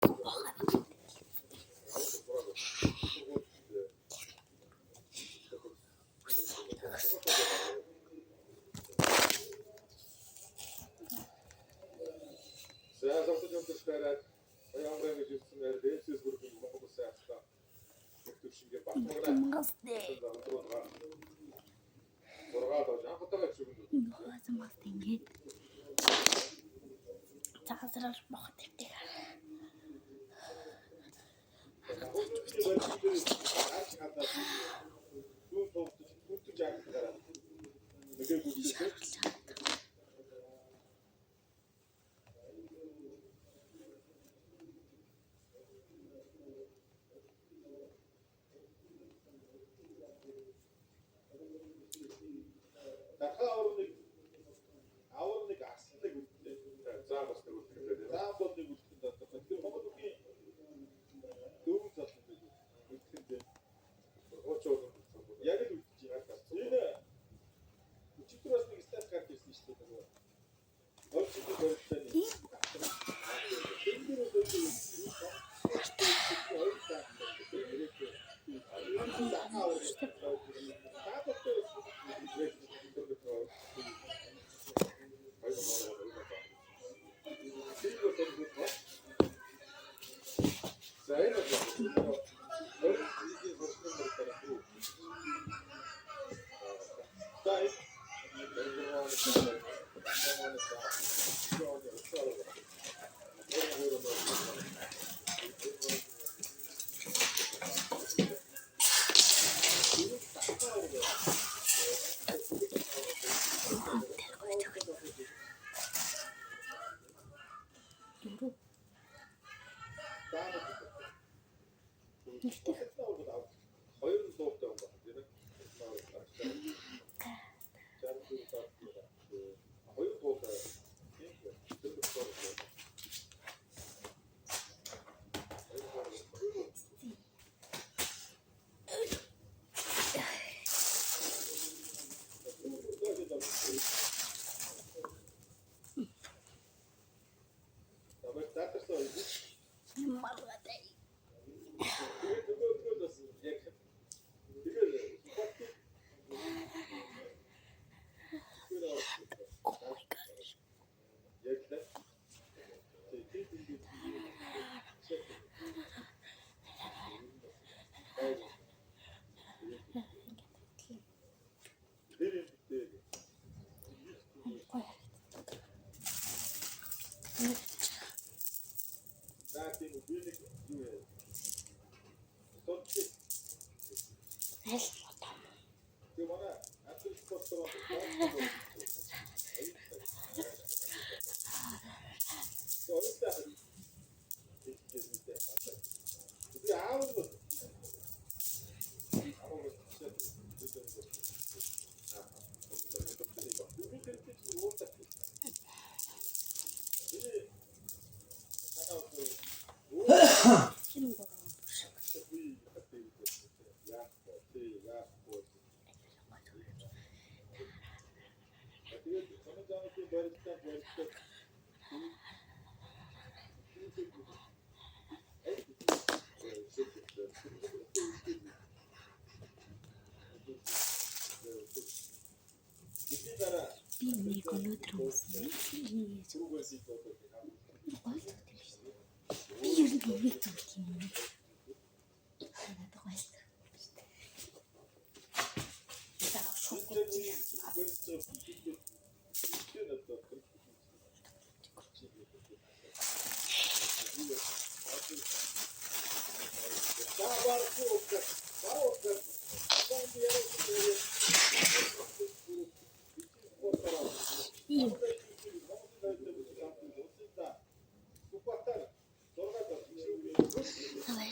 За зовсож өндөрлөөрэй. Баянгрын гэж хэлсэнээр дээсээс бүрэн Монгол сайхтаа хэвтэр шингээ батмагнаа. Зургаад авч анхтайгаа чигэн. Хөөс ингэж цаасрал бохот ирдэг. Аварныг аслыг үлдээ. За бас нэг үлдээ. За бол нэг үлдээ даа. Тэр Монгол үгийн дөрөв цал үлдэхэд очоод яг л үлдэж байгаа. Энэ өчигдөрөөс нэг стат карт ирсэн шүү дээ. Өөрчлөлт барьсан. Ini kalau terus ini Давай,